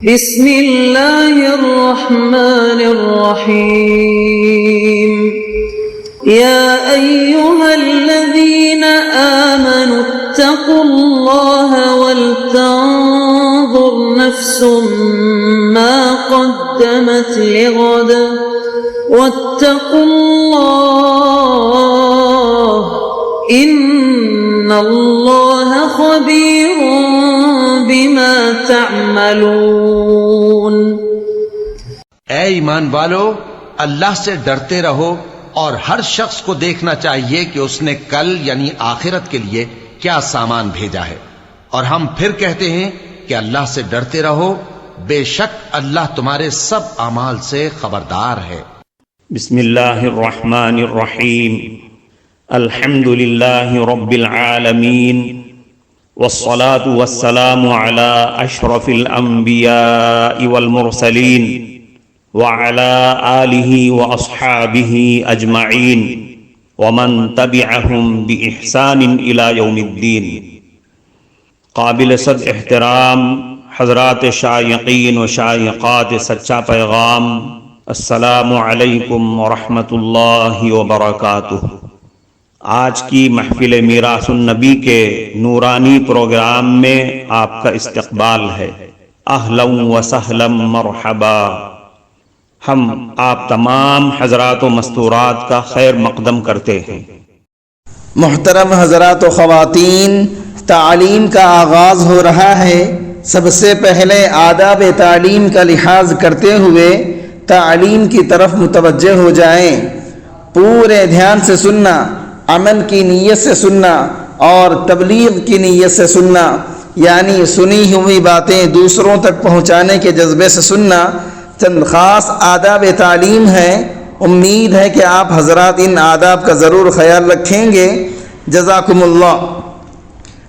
بسم اللہ الرحمن الرحیم یا ایہا الذین آمنوا اتقوا اللہ ولتنظر نفس ما قدمت لغد واتقوا اللہ ان اللہ خبیر بما تعملون۔ اے ایمان والو، اللہ سے ڈرتے رہو اور ہر شخص کو دیکھنا چاہیے کہ اس نے کل یعنی آخرت کے لیے کیا سامان بھیجا ہے، اور ہم پھر کہتے ہیں کہ اللہ سے ڈرتے رہو، بے شک اللہ تمہارے سب اعمال سے خبردار ہے۔ بسم اللہ الرحمن الرحیم، الحمد للہ رب العالمین، والصلاة والسلام على اشرف الانبیاء والمرسلین وعلى آلہ واصحابہ اجمعین ومن تبعہم بإحسان الى یوم الدین۔ قابل صد احترام حضرات شائقین و شائقات سچا پیغام، السلام علیکم ورحمۃ اللہ وبرکاتہ۔ آج کی محفل میراث النبی کے نورانی پروگرام میں آپ کا استقبال ہے۔ اہلا و سہلا مرحبا۔ ہم آپ تمام حضرات و مستورات کا خیر مقدم کرتے ہیں۔ محترم حضرات و خواتین، تعلیم کا آغاز ہو رہا ہے۔ سب سے پہلے آداب تعلیم کا لحاظ کرتے ہوئے تعلیم کی طرف متوجہ ہو جائیں۔ پورے دھیان سے سننا، عمل کی نیت سے سننا اور تبلیغ کی نیت سے سننا، یعنی سنی ہوئی باتیں دوسروں تک پہنچانے کے جذبے سے سننا چند خاص آداب تعلیم ہیں۔ امید ہے کہ آپ حضرات ان آداب کا ضرور خیال رکھیں گے۔ جزاکم اللہ۔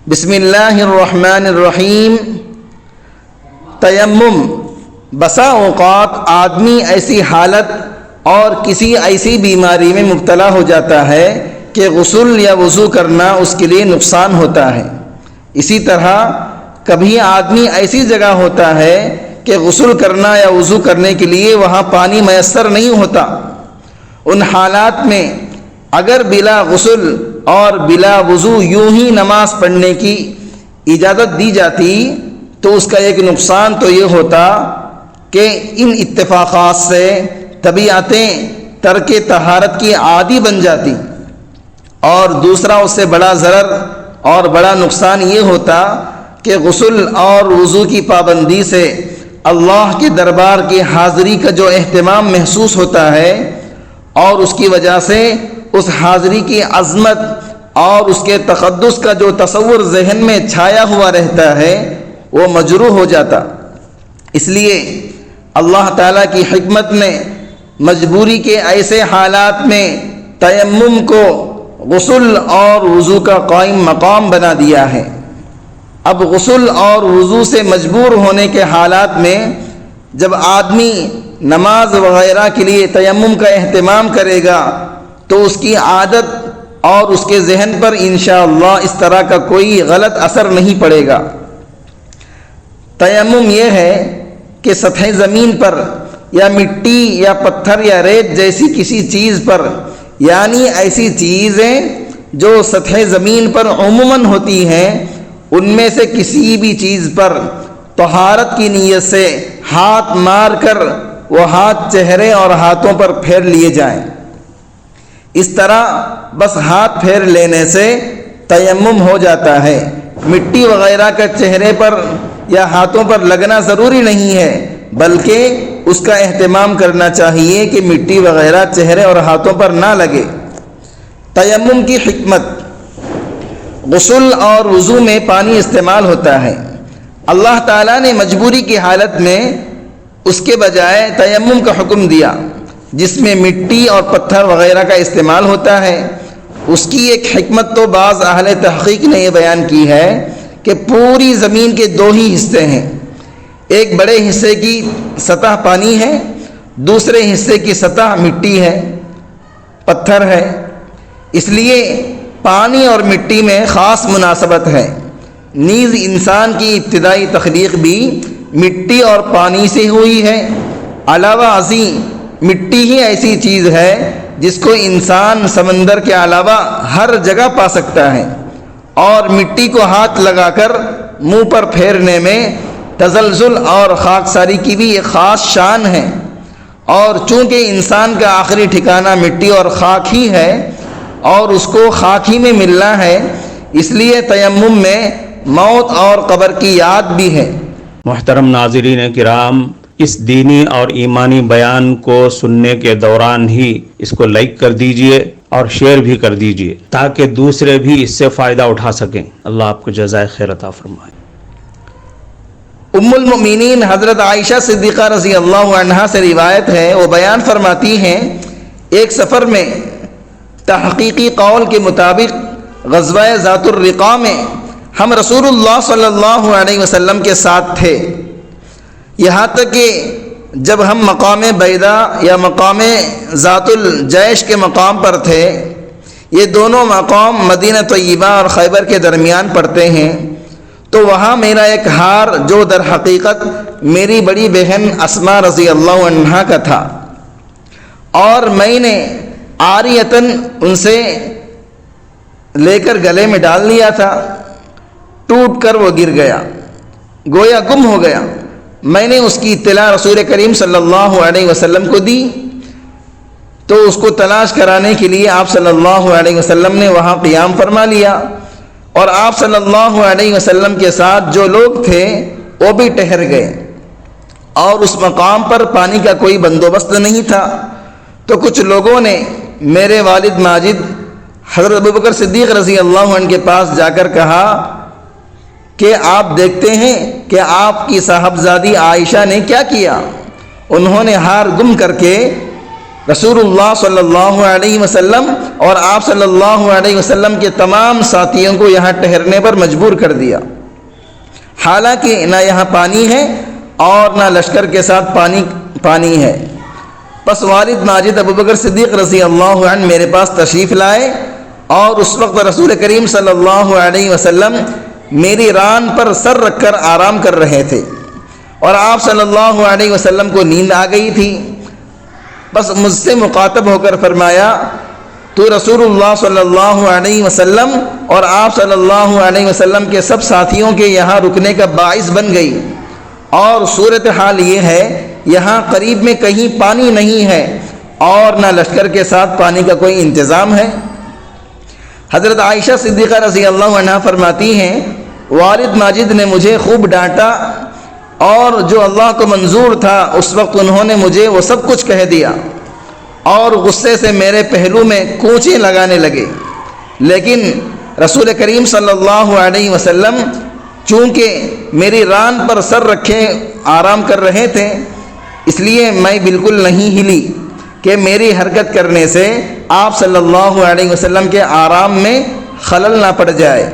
بسم اللہ الرحمن الرحیم۔ تیمم، بسا اوقات آدمی ایسی حالت اور کسی ایسی بیماری میں مبتلا ہو جاتا ہے کہ غسل یا وضو کرنا اس کے لیے نقصان ہوتا ہے۔ اسی طرح کبھی آدمی ایسی جگہ ہوتا ہے کہ غسل کرنا یا وضو کرنے کے لیے وہاں پانی میسر نہیں ہوتا۔ ان حالات میں اگر بلا غسل اور بلا وضو یوں ہی نماز پڑھنے کی اجازت دی جاتی تو اس کا ایک نقصان تو یہ ہوتا کہ ان اتفاقات سے طبیعتیں ترک طہارت کی عادی بن جاتی، اور دوسرا اس سے بڑا ضرر اور بڑا نقصان یہ ہوتا کہ غسل اور وضو کی پابندی سے اللہ کے دربار کی حاضری کا جو اہتمام محسوس ہوتا ہے اور اس کی وجہ سے اس حاضری کی عظمت اور اس کے تقدس کا جو تصور ذہن میں چھایا ہوا رہتا ہے وہ مجروح ہو جاتا۔ اس لیے اللہ تعالیٰ کی حکمت نے مجبوری کے ایسے حالات میں تیمم کو غسل اور وضو کا قائم مقام بنا دیا ہے۔ اب غسل اور وضو سے مجبور ہونے کے حالات میں جب آدمی نماز وغیرہ کے لیے تیمم کا اہتمام کرے گا تو اس کی عادت اور اس کے ذہن پر انشاءاللہ اس طرح کا کوئی غلط اثر نہیں پڑے گا۔ تیمم یہ ہے کہ سطح زمین پر یا مٹی یا پتھر یا ریت جیسی کسی چیز پر، یعنی ایسی چیزیں جو سطح زمین پر عموماً ہوتی ہیں، ان میں سے کسی بھی چیز پر طہارت کی نیت سے ہاتھ مار کر وہ ہاتھ چہرے اور ہاتھوں پر پھیر لیے جائیں۔ اس طرح بس ہاتھ پھیر لینے سے تیمم ہو جاتا ہے۔ مٹی وغیرہ کا چہرے پر یا ہاتھوں پر لگنا ضروری نہیں ہے، بلکہ اس کا اہتمام کرنا چاہیے کہ مٹی وغیرہ چہرے اور ہاتھوں پر نہ لگے۔ تیمم کی حکمت، غسل اور وضو میں پانی استعمال ہوتا ہے۔ اللہ تعالیٰ نے مجبوری کی حالت میں اس کے بجائے تیمم کا حکم دیا جس میں مٹی اور پتھر وغیرہ کا استعمال ہوتا ہے۔ اس کی ایک حکمت تو بعض اہل تحقیق نے یہ بیان کی ہے کہ پوری زمین کے دو ہی حصے ہیں، ایک بڑے حصے کی سطح پانی ہے، دوسرے حصے کی سطح مٹی ہے، پتھر ہے۔ اس لیے پانی اور مٹی میں خاص مناسبت ہے۔ نیز انسان کی ابتدائی تخلیق بھی مٹی اور پانی سے ہوئی ہے۔ علاوہ ازیں مٹی ہی ایسی چیز ہے جس کو انسان سمندر کے علاوہ ہر جگہ پا سکتا ہے، اور مٹی کو ہاتھ لگا کر منہ پر پھیرنے میں تزلزل اور خاکساری کی بھی ایک خاص شان ہے، اور چونکہ انسان کا آخری ٹھکانہ مٹی اور خاک ہی ہے اور اس کو خاک ہی میں ملنا ہے، اس لیے تیمم میں موت اور قبر کی یاد بھی ہے۔ محترم ناظرین کرام، اس دینی اور ایمانی بیان کو سننے کے دوران ہی اس کو لائک کر دیجئے اور شیئر بھی کر دیجئے تاکہ دوسرے بھی اس سے فائدہ اٹھا سکیں۔ اللہ آپ کو جزائے خیر عطا فرمائے۔ ام المؤمنین حضرت عائشہ صدیقہ رضی اللہ عنہا سے روایت ہے، وہ بیان فرماتی ہیں، ایک سفر میں تحقیقی قول کے مطابق غزوہ ذات الرقاع میں ہم رسول اللہ صلی اللہ علیہ وسلم کے ساتھ تھے، یہاں تک کہ جب ہم مقام بیدا یا مقام ذات الجیش کے مقام پر تھے، یہ دونوں مقام مدینہ طیبہ اور خیبر کے درمیان پڑتے ہیں، تو وہاں میرا ایک ہار جو در حقیقت میری بڑی بہن اسماء رضی اللہ عنہا کا تھا، اور میں نے عاریتاً ان سے لے کر گلے میں ڈال لیا تھا، ٹوٹ کر وہ گر گیا، گویا گم ہو گیا۔ میں نے اس کی اطلاع رسول کریم صلی اللہ علیہ وسلم کو دی، تو اس کو تلاش کرانے کے لیے آپ صلی اللہ علیہ وسلم نے وہاں قیام فرما لیا، اور آپ صلی اللہ علیہ وسلم کے ساتھ جو لوگ تھے وہ بھی ٹھہر گئے، اور اس مقام پر پانی کا کوئی بندوبست نہیں تھا۔ تو کچھ لوگوں نے میرے والد ماجد حضرت ابوبکر صدیق رضی اللہ عنہ کے پاس جا کر کہا کہ آپ دیکھتے ہیں کہ آپ کی صاحبزادی عائشہ نے کیا کیا۔ انہوں نے ہار گم کر کے رسول اللہ صلی اللہ علیہ وسلم اور آپ صلی اللہ علیہ وسلم کے تمام ساتھیوں کو یہاں ٹھہرنے پر مجبور کر دیا، حالانکہ نہ یہاں پانی ہے اور نہ لشکر کے ساتھ پانی ہے۔ پس والد ماجد ابوبکر صدیق رضی اللہ عنہ میرے پاس تشریف لائے، اور اس وقت رسول کریم صلی اللہ علیہ وسلم میری ران پر سر رکھ کر آرام کر رہے تھے، اور آپ صلی اللہ علیہ وسلم کو نیند آ گئی تھی۔ بس مجھ سے مخاطب ہو کر فرمایا، تو رسول اللہ صلی اللہ علیہ وسلم اور آپ صلی اللہ علیہ وسلم کے سب ساتھیوں کے یہاں رکنے کا باعث بن گئی، اور صورتحال یہ ہے یہاں قریب میں کہیں پانی نہیں ہے اور نہ لشکر کے ساتھ پانی کا کوئی انتظام ہے۔ حضرت عائشہ صدیقہ رضی اللہ عنہا فرماتی ہیں، والد ماجد نے مجھے خوب ڈانٹا، اور جو اللہ کو منظور تھا اس وقت انہوں نے مجھے وہ سب کچھ کہہ دیا، اور غصے سے میرے پہلو میں کونچیں لگانے لگے، لیکن رسول کریم صلی اللہ علیہ وسلم چونکہ میری ران پر سر رکھے آرام کر رہے تھے، اس لیے میں بالکل نہیں ہلی کہ میری حرکت کرنے سے آپ صلی اللہ علیہ وسلم کے آرام میں خلل نہ پڑ جائے۔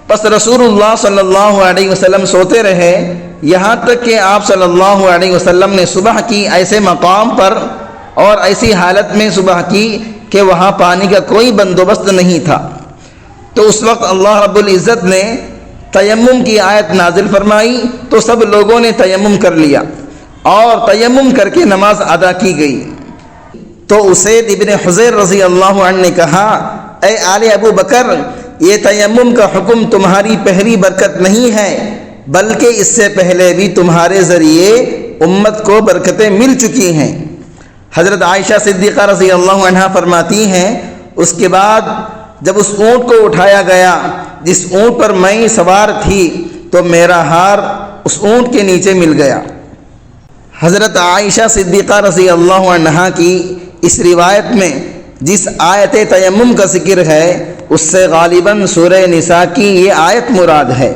پس رسول اللہ صلی اللہ علیہ وسلم سوتے رہے، یہاں تک کہ آپ صلی اللہ علیہ وسلم نے صبح کی ایسے مقام پر اور ایسی حالت میں صبح کی کہ وہاں پانی کا کوئی بندوبست نہیں تھا۔ تو اس وقت اللہ رب العزت نے تیمم کی آیت نازل فرمائی، تو سب لوگوں نے تیمم کر لیا اور تیمم کر کے نماز ادا کی گئی۔ تو اسید ابن حضیر رضی اللہ عنہ نے کہا، اے آل ابو بکر، یہ تیمم کا حکم تمہاری پہلی برکت نہیں ہے، بلکہ اس سے پہلے بھی تمہارے ذریعے امت کو برکتیں مل چکی ہیں۔ حضرت عائشہ صدیقہ رضی اللہ عنہا فرماتی ہیں، اس کے بعد جب اس اونٹ کو اٹھایا گیا جس اونٹ پر میں سوار تھی، تو میرا ہار اس اونٹ کے نیچے مل گیا۔ حضرت عائشہ صدیقہ رضی اللہ عنہا کی اس روایت میں جس آیت تیمم کا ذکر ہے، اس سے غالباً سورہ نساء کی یہ آیت مراد ہے۔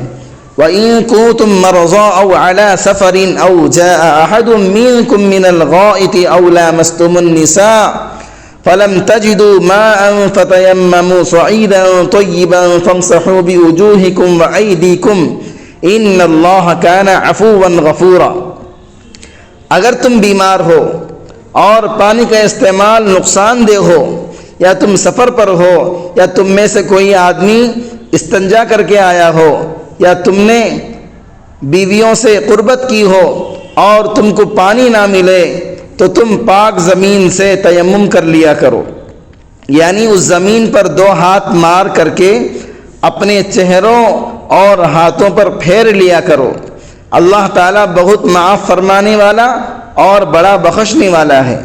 وَإِن كُنتُم مَّرْضَىٰ أَوْ عَلَىٰ سَفَرٍ أَوْ جَاءَ أَحَدٌ مِّنكُم مِّنَ الْغَائِطِ أَوْ لَامَسْتُمُ النِّسَاءَ فَلَمْ تَجِدُوا مَاءً فَتَيَمَّمُوا صَعِيدًا طَيِّبًا فَامْسَحُوا بِوُجُوهِكُمْ وَأَيْدِيكُمْ إِنَّ اللَّهَ كَانَ عَفُوًّا غَفُورًا۔ اگر تم بیمار ہو اور پانی کا استعمال نقصان دہ ہو، یا تم سفر پر ہو، یا تم میں سے کوئی آدمی استنجا کر کے آیا ہو، یا تم نے بیویوں سے قربت کی ہو اور تم کو پانی نہ ملے تو تم پاک زمین سے تیمم کر لیا کرو، یعنی اس زمین پر 2 ہاتھ مار کر کے اپنے چہروں اور ہاتھوں پر پھیر لیا کرو۔ اللہ تعالیٰ بہت معاف فرمانے والا اور بڑا بخشنے والا ہے۔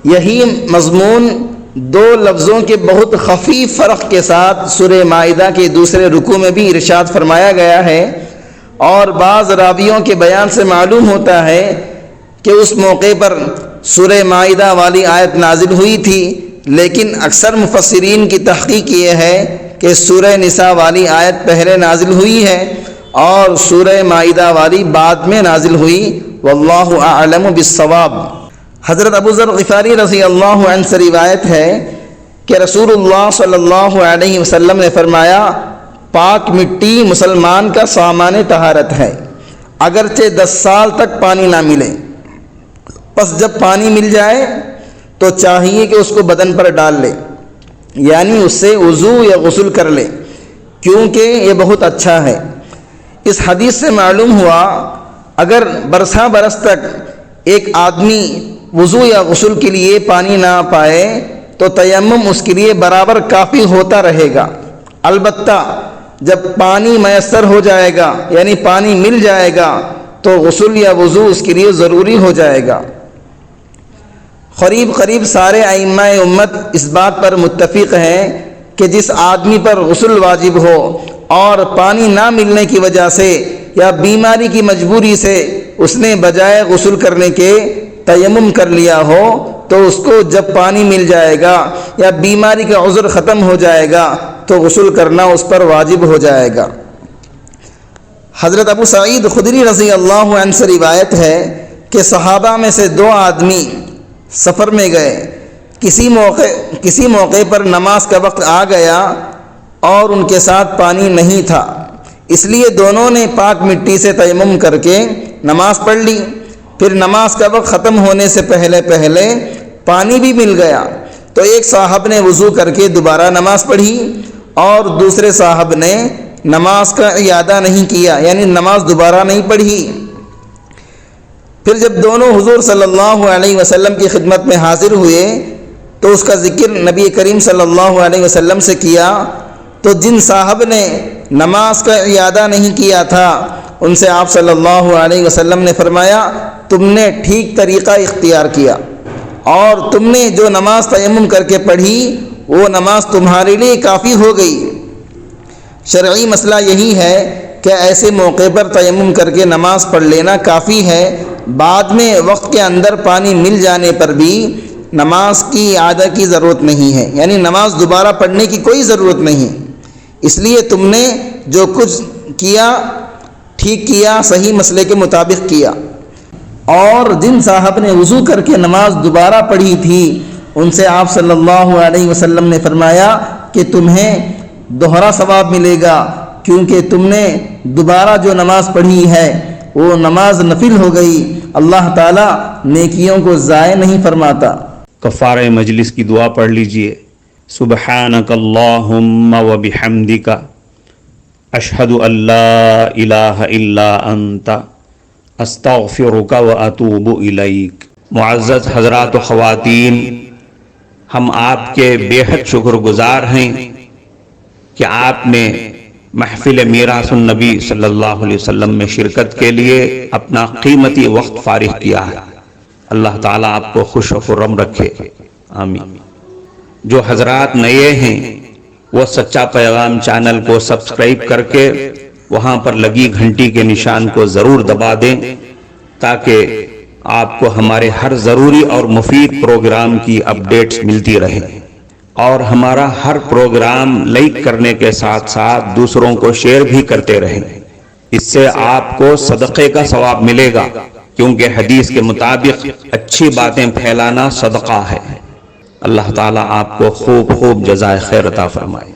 یہی مضمون 2 لفظوں کے بہت خفیف فرق کے ساتھ سورہ مائدہ کے دوسرے رکوع میں بھی ارشاد فرمایا گیا ہے، اور بعض راویوں کے بیان سے معلوم ہوتا ہے کہ اس موقع پر سورہ مائدہ والی آیت نازل ہوئی تھی، لیکن اکثر مفسرین کی تحقیق یہ ہے کہ سورہ نساء والی آیت پہلے نازل ہوئی ہے اور سورہ مائدہ والی بعد میں نازل ہوئی، واللہ اعلم بالصواب۔ حضرت ابو ذر غفاری رضی اللہ عنہ سے روایت ہے کہ رسول اللہ صلی اللہ علیہ وسلم نے فرمایا، پاک مٹی مسلمان کا سامان طہارت ہے، اگرچہ 10 سال تک پانی نہ ملے، پس جب پانی مل جائے تو چاہیے کہ اس کو بدن پر ڈال لے، یعنی اس سے وضو یا غسل کر لے، کیونکہ یہ بہت اچھا ہے۔ اس حدیث سے معلوم ہوا اگر برساں برس تک ایک آدمی وضو یا غسل کے لیے پانی نہ پائے تو تیمم اس کے لیے برابر کافی ہوتا رہے گا، البتہ جب پانی میسر ہو جائے گا یعنی پانی مل جائے گا تو غسل یا وضو اس کے لیے ضروری ہو جائے گا۔ قریب سارے ائمہ امت اس بات پر متفق ہیں کہ جس آدمی پر غسل واجب ہو اور پانی نہ ملنے کی وجہ سے یا بیماری کی مجبوری سے اس نے بجائے غسل کرنے کے تیمم کر لیا ہو تو اس کو جب پانی مل جائے گا یا بیماری کا عذر ختم ہو جائے گا تو غسل کرنا اس پر واجب ہو جائے گا۔ حضرت ابو سعید خدری رضی اللہ عنہ سے روایت ہے کہ صحابہ میں سے 2 آدمی سفر میں گئے، کسی موقع پر نماز کا وقت آ گیا اور ان کے ساتھ پانی نہیں تھا، اس لیے دونوں نے پاک مٹی سے تیمم کر کے نماز پڑھ لی۔ پھر نماز کا وقت ختم ہونے سے پہلے پانی بھی مل گیا تو ایک صاحب نے وضو کر کے دوبارہ نماز پڑھی اور دوسرے صاحب نے نماز کا اعادہ نہیں کیا، یعنی نماز دوبارہ نہیں پڑھی۔ پھر جب دونوں حضور صلی اللہ علیہ وسلم کی خدمت میں حاضر ہوئے تو اس کا ذکر نبی کریم صلی اللہ علیہ وسلم سے کیا، تو جن صاحب نے نماز کا اعادہ نہیں کیا تھا ان سے آپ صلی اللہ علیہ وسلم نے فرمایا، تم نے ٹھیک طریقہ اختیار کیا اور تم نے جو نماز تیمم کر کے پڑھی وہ نماز تمہارے لیے کافی ہو گئی۔ شرعی مسئلہ یہی ہے کہ ایسے موقع پر تیمم کر کے نماز پڑھ لینا کافی ہے، بعد میں وقت کے اندر پانی مل جانے پر بھی نماز کی اعادہ کی ضرورت نہیں ہے، یعنی نماز دوبارہ پڑھنے کی کوئی ضرورت نہیں۔ اس لیے تم نے جو کچھ کیا ٹھیک کیا، صحیح مسئلے کے مطابق کیا۔ اور جن صاحب نے وضو کر کے نماز دوبارہ پڑھی تھی ان سے آپ صلی اللہ علیہ وسلم نے فرمایا کہ تمہیں دوہرا ثواب ملے گا، کیونکہ تم نے دوبارہ جو نماز پڑھی ہے وہ نماز نفل ہو گئی، اللہ تعالیٰ نیکیوں کو ضائع نہیں فرماتا۔ کفارہ مجلس کی دعا پڑھ لیجئے۔ سبحانک اللہم و بحمدک، اشہد ان لا الہ الا انت، استغفرک و اتوب الیک۔ معزز حضرات و خواتین، ہم آپ کے بے حد شکر گزار ہیں کہ آپ نے محفل میراث النبی صلی اللہ علیہ وسلم میں شرکت کے لیے اپنا قیمتی وقت فارغ کیا ہے۔ اللہ تعالیٰ آپ کو خوش و خرم رکھے، آمین۔ جو حضرات نئے ہیں وہ سچا پیغام چینل کو سبسکرائب کر کے وہاں پر لگی گھنٹی کے نشان کو ضرور دبا دیں تاکہ آپ کو ہمارے ہر ضروری اور مفید پروگرام کی اپڈیٹس ملتی رہیں، اور ہمارا ہر پروگرام لائک کرنے کے ساتھ ساتھ دوسروں کو شیئر بھی کرتے رہیں۔ اس سے آپ کو صدقے کا ثواب ملے گا، کیونکہ حدیث کے مطابق اچھی باتیں پھیلانا صدقہ ہے۔ اللہ تعالیٰ آپ کو خوب جزائے خیر عطا فرمائے۔